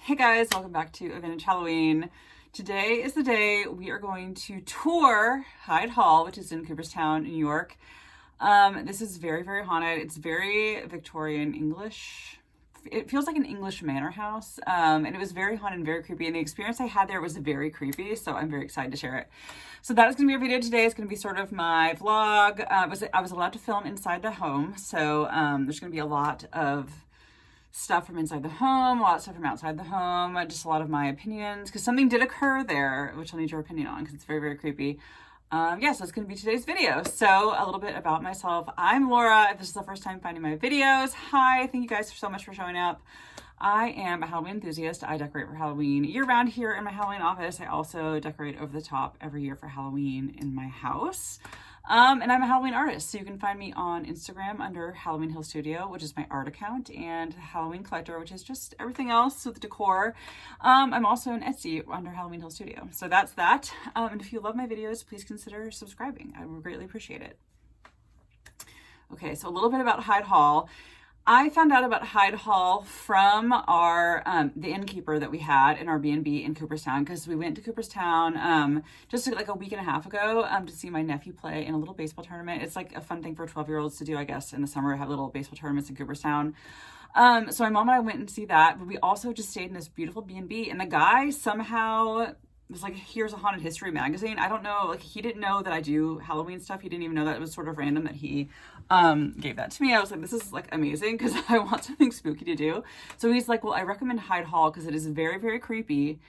Hey guys, welcome back to A Vintage Halloween. Today is the day we are going to tour Hyde Hall, which is in Cooperstown, New York. This is very, very haunted. It's very Victorian English. It feels like an English manor house, and it was very haunted and very creepy, and the experience I had there was very creepy, so I'm very excited to share it. So that is going to be our video today. It's going to be sort of my vlog. I was allowed to film inside the home, so there's going to be a lot of stuff from inside the home, a lot of stuff from outside the home, just a lot of my opinions, because something did occur there, which I'll need your opinion on, because it's very, very creepy. So it's going to be today's video. So a little bit about myself. I'm Laura. If this is the first time finding my videos, hi, thank you guys so much for showing up. I am a Halloween enthusiast. I decorate for Halloween year-round here in my Halloween office. I also decorate over the top every year for Halloween in my house. And I'm a Halloween artist, so you can find me on Instagram under Halloween Hill Studio, which is my art account, and Halloween Collector, which is just everything else with decor. I'm also on Etsy under Halloween Hill Studio. So that's that. And if you love my videos, please consider subscribing. I would greatly appreciate it. Okay, so a little bit about Hyde Hall. I found out about Hyde Hall from our the innkeeper that we had in our B&B in Cooperstown, because we went to Cooperstown just like a week and a half ago to see my nephew play in a little baseball tournament. It's like a fun thing for 12-year-olds to do, I guess, in the summer, have little baseball tournaments in Cooperstown. So my mom and I went and see that, but we also just stayed in this beautiful B&B, and the guy somehow was like, here's a haunted history magazine. I don't know, like, he didn't know that I do Halloween stuff. He didn't even know that. It was sort of random that he gave that to me. I was like, this is like amazing, because I want something spooky to do. So he's like, well, I recommend Hyde Hall because it is very, very creepy,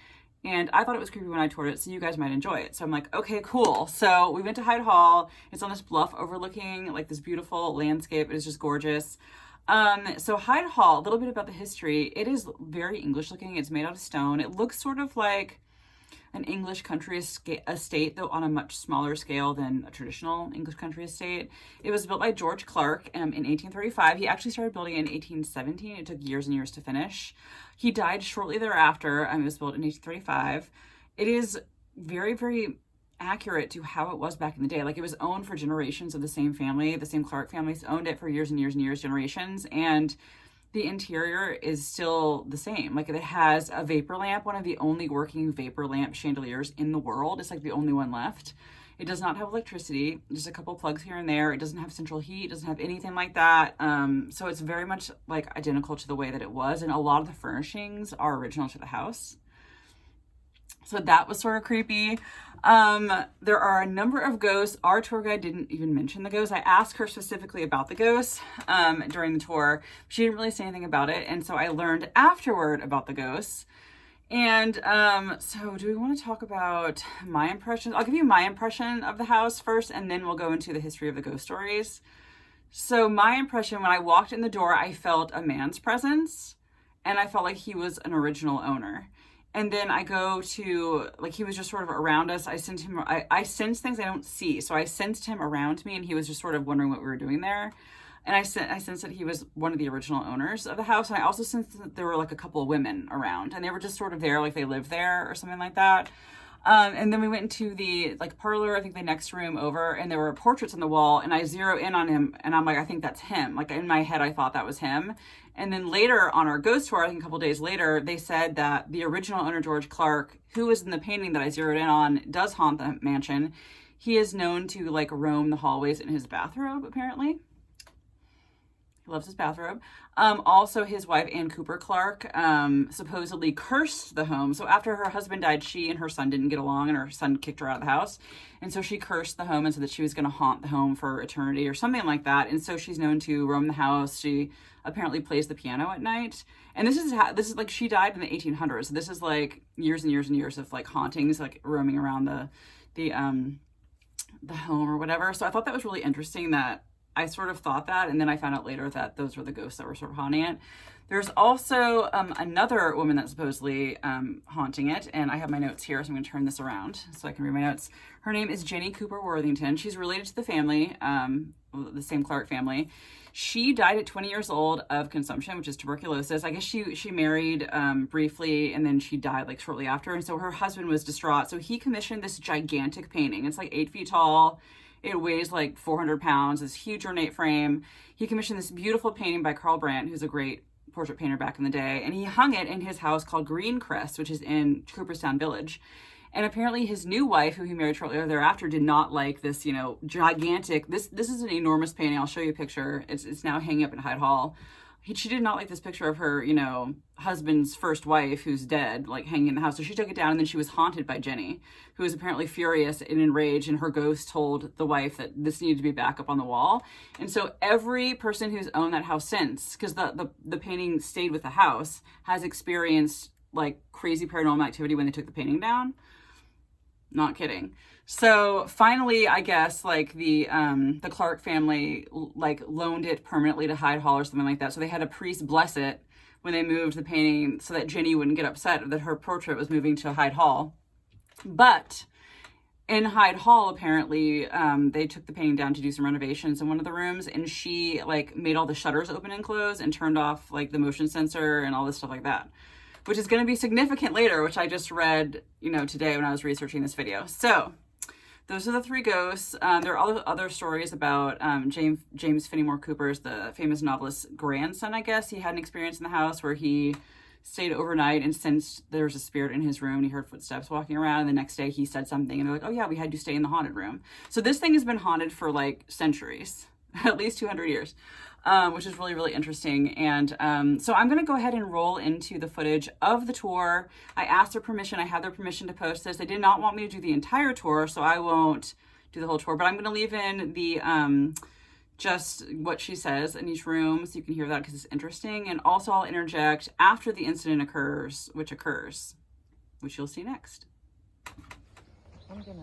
and I thought it was creepy when I toured it, so you guys might enjoy it. So I'm like, okay, cool. So we went to Hyde Hall. It's on this bluff overlooking like this beautiful landscape. It is just gorgeous. So Hyde Hall, a little bit about the history. It is very English looking. It's made out of stone. It looks sort of like an English country estate, though on a much smaller scale than a traditional English country estate. It was built by George Clark in 1835. He actually started building it in 1817. It took years and years to finish. He died shortly thereafter. It was built in 1835. It is very, very accurate to how it was back in the day. Like, it was owned for generations of the same family. The same Clark families owned it for years and years and years, generations. And the interior is still the same. Like, it has a vapor lamp, one of the only working vapor lamp chandeliers in the world. It's like the only one left. It does not have electricity, just a couple plugs here and there. It doesn't have central heat, it doesn't have anything like that. So it's very much like identical to the way that it was. And a lot of the furnishings are original to the house. So that was sort of creepy. There are a number of ghosts. Our tour guide didn't even mention the ghosts. I asked her specifically about the ghosts during the tour. She didn't really say anything about it. And so I learned afterward about the ghosts. And so do we want to talk about my impressions? I'll give you my impression of the house first, and then we'll go into the history of the ghost stories. So my impression, when I walked in the door, I felt a man's presence, and I felt like he was an original owner. And then I go to, like, he was just sort of around us. I sensed him, I sensed things I don't see. So I sensed him around me, and he was just sort of wondering what we were doing there. And I sensed that he was one of the original owners of the house. And I also sensed that there were like a couple of women around, and they were just sort of there, like they lived there or something like that. And then we went into the like parlor, I think the next room over, and there were portraits on the wall, and I zero in on him, and I'm like, I think that's him. Like, in my head, I thought that was him. And then later on our ghost tour, I think a couple days later, they said that the original owner, George Clark, who was in the painting that I zeroed in on, does haunt the mansion. He is known to like roam the hallways in his bathrobe, apparently. He loves his bathrobe. Also, his wife, Ann Cooper Clark, supposedly cursed the home. So after her husband died, she and her son didn't get along, and her son kicked her out of the house. And so she cursed the home and said that she was going to haunt the home for eternity or something like that. And so she's known to roam the house. She apparently plays the piano at night. And this is like, she died in the 1800s. So this is like years and years and years of like hauntings, like roaming around the home or whatever. So I thought that was really interesting that I sort of thought that, and then I found out later that those were the ghosts that were sort of haunting it. There's also another woman that's supposedly haunting it, and I have my notes here, so I'm going to turn this around so I can read my notes. Her name is Jenny Cooper Worthington. She's related to the family, the same Clark family. She died at 20 years old of consumption, which is tuberculosis. I guess she married briefly, and then she died like shortly after, and so her husband was distraught. So he commissioned this gigantic painting. It's like 8 feet tall. It weighs like 400 pounds, this huge ornate frame. He commissioned this beautiful painting by Carl Brandt, who's a great portrait painter back in the day, and he hung it in his house called Greencrest, which is in Cooperstown Village. And apparently his new wife, who he married shortly thereafter, did not like this, you know, gigantic, this is an enormous painting. I'll show you a picture. It's now hanging up in Hyde Hall. She did not like this picture of her, you know, husband's first wife who's dead, like hanging in the house. So she took it down, and then she was haunted by Jenny, who was apparently furious and enraged, and her ghost told the wife that this needed to be back up on the wall. And so every person who's owned that house since, because the painting stayed with the house, has experienced like crazy paranormal activity when they took the painting down. Not kidding. So finally, I guess like the Clark family like loaned it permanently to Hyde Hall or something like that. So they had a priest bless it when they moved the painting so that Jenny wouldn't get upset that her portrait was moving to Hyde Hall. But in Hyde Hall, apparently, they took the painting down to do some renovations in one of the rooms, and she like made all the shutters open and close and turned off like the motion sensor and all this stuff like that, which is going to be significant later, which I just read, you know, today when I was researching this video. So those are the three ghosts. There are other stories about James Fenimore Cooper's, the famous novelist's grandson, I guess. He had an experience in the house where he stayed overnight and sensed there was a spirit in his room, and he heard footsteps walking around, and the next day he said something, and they're like, oh yeah, we had you stay in the haunted room. So this thing has been haunted for like centuries, at least 200 years. Which is really, really interesting. And so I'm going to go ahead and roll into the footage of the tour. I asked their permission. I have their permission to post this. They did not want me to do the entire tour, so I won't do the whole tour. But I'm going to leave in the just what she says in each room so you can hear that because it's interesting. And also I'll interject after the incident occurs, which you'll see next. I'm going to...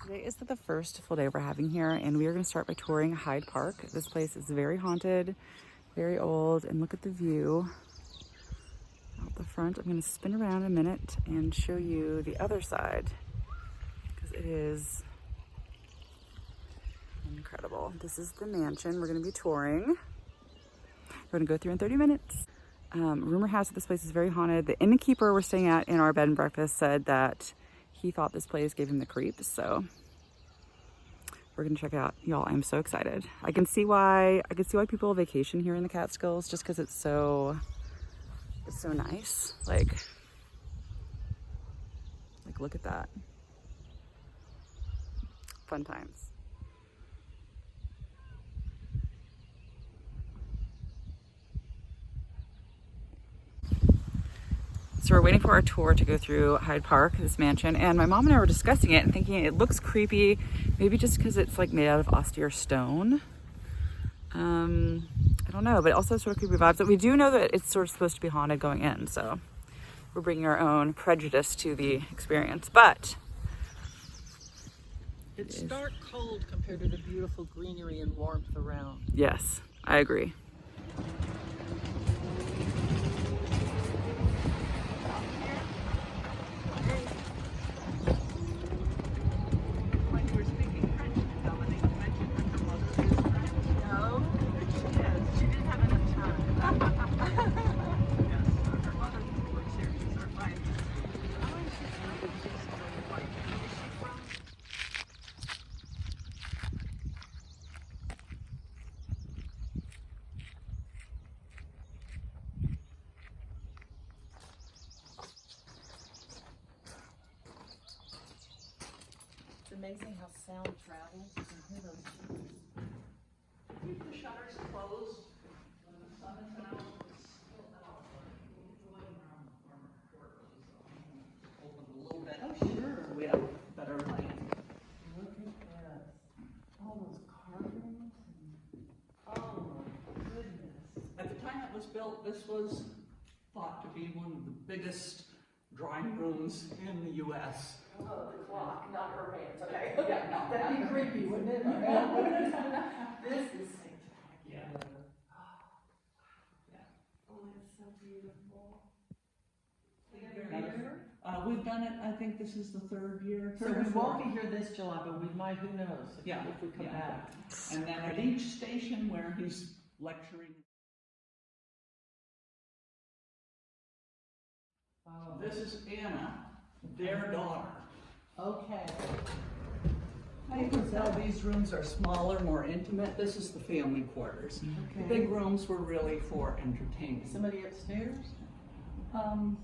Today is the first full day we're having here, and we are going to start by touring Hyde Park. This place is very haunted, very old, and look at the view out the front. I'm going to spin around a minute and show you the other side because it is incredible. This is the mansion we're going to be touring. We're going to go through in 30 minutes. Rumor has it this place is very haunted. The innkeeper we're staying at in our bed and breakfast said that he thought this place gave him the creeps, so we're gonna check it out. Y'all, I'm so excited. I can see why people vacation here in the Catskills, just because it's so nice. Like look at that. Fun times. So we're waiting for our tour to go through Hyde Park, this mansion, and my mom and I were discussing it and thinking it looks creepy, maybe just because it's like made out of austere stone. I don't know, but also sort of creepy vibes. But we do know that it's sort of supposed to be haunted going in, so we're bringing our own prejudice to the experience. But it's stark cold compared to the beautiful greenery and warmth around. Yes, I agree. It's amazing how sound travels. You can hear those. Keep the shutters closed when the sun is out. It's still out. Open a little bit. Oh, sure. We have better light. Look at this. All those carvings. Oh, my goodness. At the time it was built, this was thought to be one of the biggest drawing rooms in the U.S. Oh, the clock, not her hands, okay? Yeah, no, That'd be creepy, wouldn't it? This is spectacular. Yeah. Oh, it's so beautiful. Another We've done it, I think this is the third year. So we won't be here this July, but we might, who knows, if we come back. And then at each station where he's lecturing. Oh, This is Anna, their daughter. okay. You can tell these rooms are smaller, more intimate. This is the family quarters. The Okay. big rooms were really for entertaining. Somebody upstairs?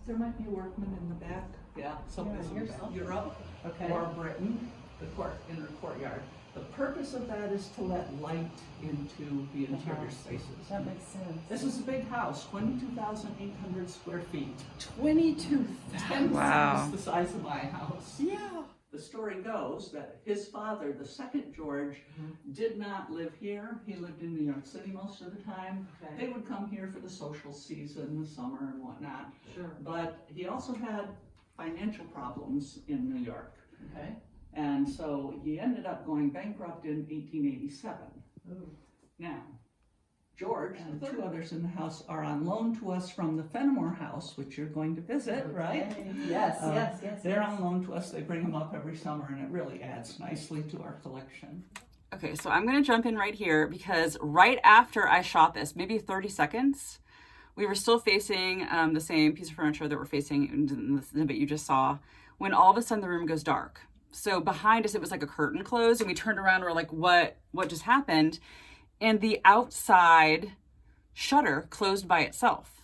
There might be a workman in the back. Yeah, somebody's in the here's back. something. Europe Okay. or Britain, the inner courtyard. The purpose of that is to let light into the interior spaces. That makes sense. This is a big house, 22,800 square feet. 22,000. Wow. 10 times the size of my house. Yeah. The story goes that his father, the second George, did not live here. He lived in New York City most of the time. Okay. They would come here for the social season, the summer and whatnot. Sure. But he also had financial problems in New York. Okay. And so he ended up going bankrupt in 1887. Ooh. Now, George and the two others in the house are on loan to us from the Fenimore House, which you're going to visit, right? Okay. Yes, yes. They're on loan to us. They bring them up every summer, and it really adds nicely to our collection. Okay, so I'm going to jump in right here because right after I shot this, maybe 30 seconds, we were still facing the same piece of furniture that we're facing in the snippet you just saw, when all of a sudden the room goes dark. So behind us, it was like a curtain closed, and we turned around and we're like, what just happened? And the outside shutter closed by itself.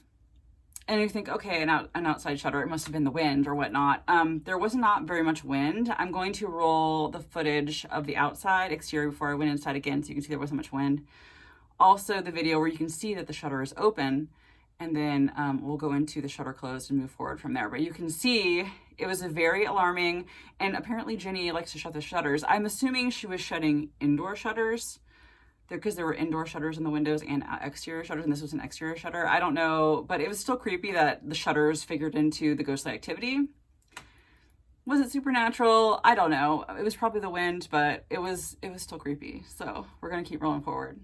And you think, okay, an outside shutter, it must have been the wind or whatnot. There was not very much wind. I'm going to roll the footage of the outside exterior before I went inside again so you can see there wasn't much wind. Also the video where you can see that the shutter is open, and then we'll go into the shutter closed and move forward from there. But you can see it was a very alarming, and apparently Jenny likes to shut the shutters. I'm assuming she was shutting indoor shutters because there were indoor shutters in the windows and exterior shutters, and this was an exterior shutter. I don't know, but it was still creepy that the shutters figured into the ghostly activity. Was it supernatural? I don't know. It was probably the wind, but it was still creepy. So we're gonna keep rolling forward.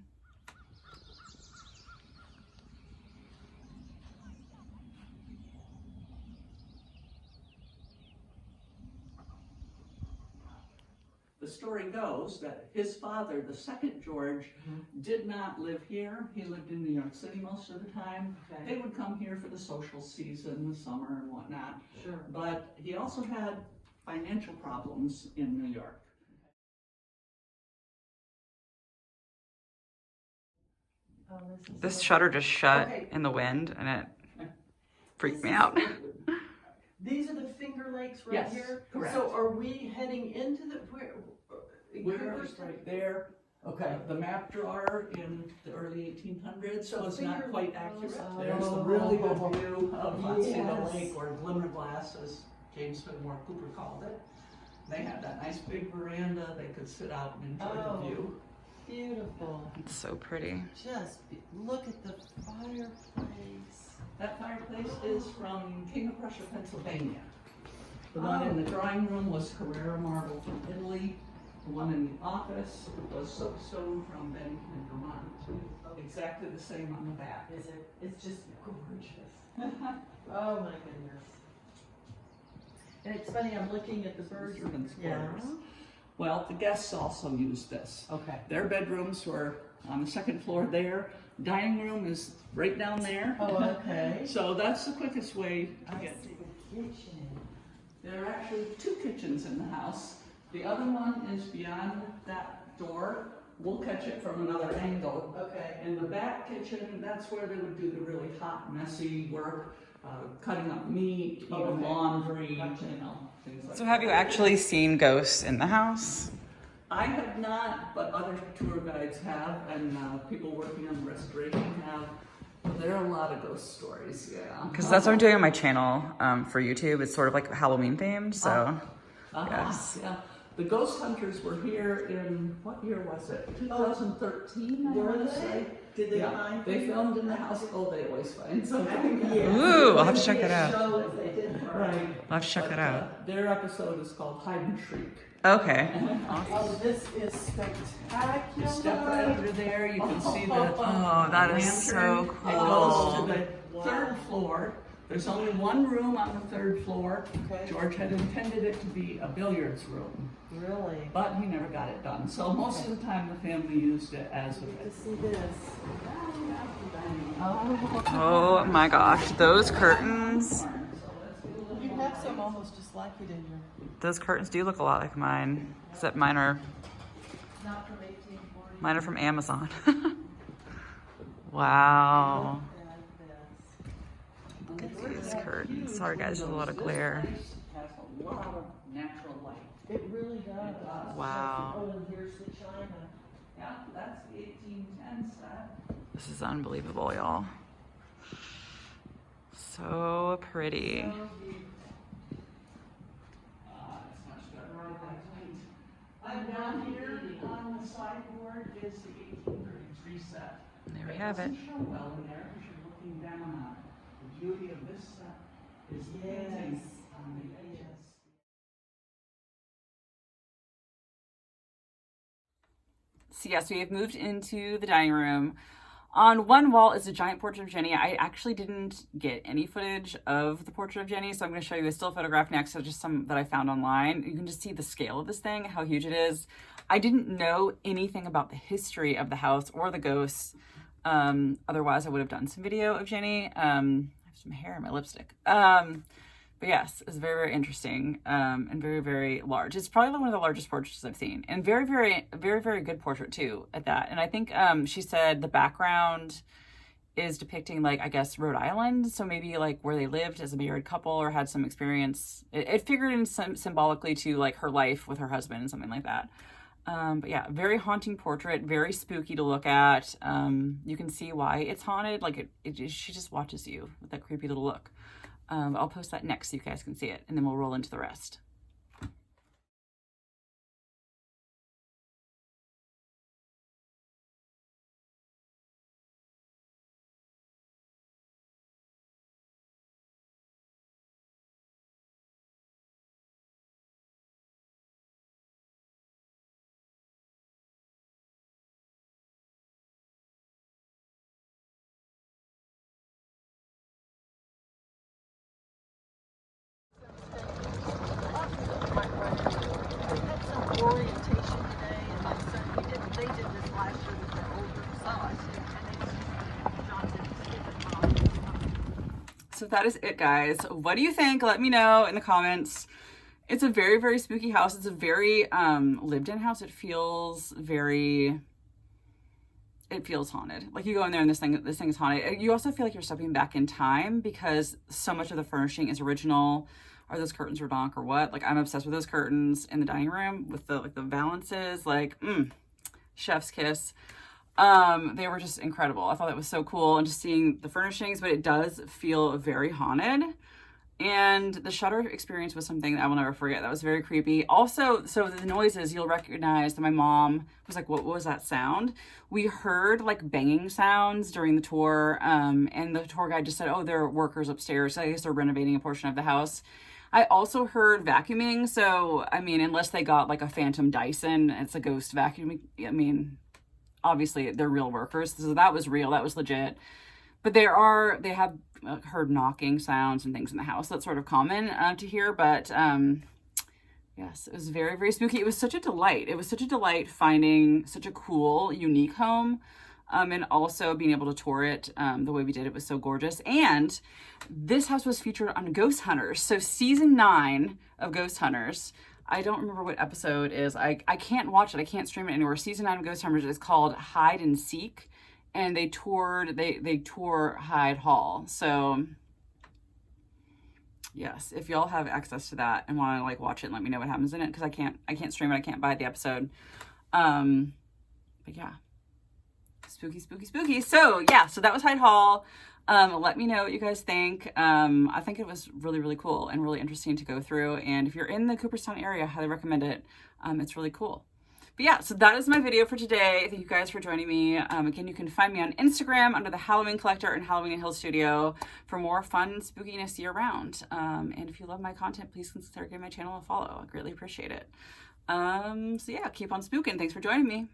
The story goes that his father, the second George, did not live here. He lived in New York City most of the time. Okay. They would come here for the social season, the summer and whatnot. Sure. But he also had financial problems in New York. Oh, This shutter just shut Okay. in the wind, and it freaked me out. These are the Finger Lakes right Yes, here? correct. So are we heading into the, We're Cooperstown? right there. Okay. The map drawer in the early 1800s, so it's not Finger quite Lakes. accurate. Oh. There's a really good view of Montego Yes. Lake, or glimmer glass, as James Fenimore Cooper called it. They had that nice big veranda. They could sit out and enjoy Oh. the view. Beautiful. It's so pretty. Look at the fireplace. That fireplace is from King of Prussia, Pennsylvania. The one in the drawing room was Carrara marble from Italy. The one in the office was soapstone from Bennington, Vermont. Exactly the same on the back. Is it? It's just gorgeous. Oh my goodness. And it's funny, I'm looking at the birds. Servants' Yeah. quarters. Well, the guests also used this. Okay. Their bedrooms were on the second floor there. Dining room is right down there. Oh, okay. So that's the quickest way to I get see the kitchen. There are actually two kitchens in the house. The other one is beyond that door. We'll catch it from another angle. Okay. And the back kitchen, that's where they would do the really hot, messy work, cutting up meat, Oh, even okay. laundry, Gotcha. things like So that. have you actually seen ghosts in the house? I have not, but other tour guides have, and people working on the restoration have. But there are a lot of ghost stories, yeah. Because that's what I'm doing on my channel for YouTube. It's sort of like Halloween themed, so yes. Yeah. The ghost hunters were here in, what year was it? 2013, I Were want to they? say. Did they Yeah, find they anything? filmed in the house. Oh, they always find something. Yeah. Ooh, I'll have to check that out. Show if they did. Right. I'll have to check But, that out. Their episode is called Hyde and Seek. Okay. Oh, this is spectacular. You step right under there, you can see the Oh, that is so lantern. It goes to cool. the third floor, There's only one room on the 3rd floor. Okay. George had intended it to be a billiards room, Really? but he never got it done. So most of the time the family used it as a To see this. Oh my gosh, those curtains. You have some almost just like it in your. Those curtains do look a lot like mine, except mine are Not from 1840. mine are from Amazon. Wow. These curtains. Sorry guys, there's a lot of glare. Has a lot of natural light. It really does. Wow. Oh, and here's the china. Yeah, that's the 1810 set. This is unbelievable, y'all. So pretty. It's much better. I'm down here on the sideboard is the 1833 set. There we have it. Doesn't show well in there because you're looking down on it. The beauty of this set is the painting on the edges. So yes, we have moved into the dining room. On one wall is a giant portrait of Jenny. I actually didn't get any footage of the portrait of Jenny, so I'm going to show you a still photograph next, so just some that I found online. You can just see the scale of this thing, how huge it is. I didn't know anything about the history of the house or the ghosts. Otherwise, I would have done some video of Jenny. I have some hair in my lipstick. But yes, it's very, very interesting and very, very large. It's probably one of the largest portraits I've seen, and very, very, very, very good portrait too at that. And I think she said the background is depicting, like, I guess Rhode Island, so maybe like where they lived as a married couple or had some experience. It figured in symbolically to like her life with her husband and something like that. But yeah, very haunting portrait, very spooky to look at. You can see why it's haunted. Like she just watches you with that creepy little look. I'll post that next so you guys can see it, and then we'll roll into the rest. Orientation today, and my son, they did this last year with their older son, and they So that is it, guys. What do you think? Let me know in the comments. It's a very, very spooky house. It's a very lived-in house. It feels haunted. Like you go in there and this thing is haunted. You also feel like you're stepping back in time because so much of the furnishing is original. Are those curtains redonk or what? Like, I'm obsessed with those curtains in the dining room with the valances, chef's kiss. They were just incredible. I thought that was so cool, and just seeing the furnishings, but it does feel very haunted. And the shutter experience was something that I will never forget. That was very creepy. Also, so the noises you'll recognize that my mom was like, what was that sound? We heard like banging sounds during the tour. And the tour guide just said, oh, there are workers upstairs. So I guess they're renovating a portion of the house. I also heard vacuuming. So, I mean, unless they got like a phantom Dyson, it's a ghost vacuum. I mean, obviously they're real workers. So that was real. That was legit. But they have heard knocking sounds and things in the house. That's sort of common to hear. But yes, it was very, very spooky. It was such a delight. It was such a delight finding such a cool, unique home. And also being able to tour it the way we did. It was so gorgeous. And this house was featured on Ghost Hunters. So season 9 of Ghost Hunters. I don't remember what episode is. I can't watch it. I can't stream it anywhere. Season 9 of Ghost Hunters is called Hyde and Seek. And they tour Hyde Hall. So yes, if y'all have access to that and want to like watch it and let me know what happens in it, because I can't stream it. I can't buy the episode. But yeah. Spooky, spooky, spooky. So yeah, so that was Hyde Hall. Let me know what you guys think. I think it was really, really cool and really interesting to go through. And if you're in the Cooperstown area, I highly recommend it. It's really cool. But yeah, so that is my video for today. Thank you guys for joining me. Again, you can find me on Instagram under the Halloween Collector and Halloween Hill Studio for more fun spookiness year round. And if you love my content, please consider giving my channel a follow. I greatly appreciate it. So yeah, keep on spooking. Thanks for joining me.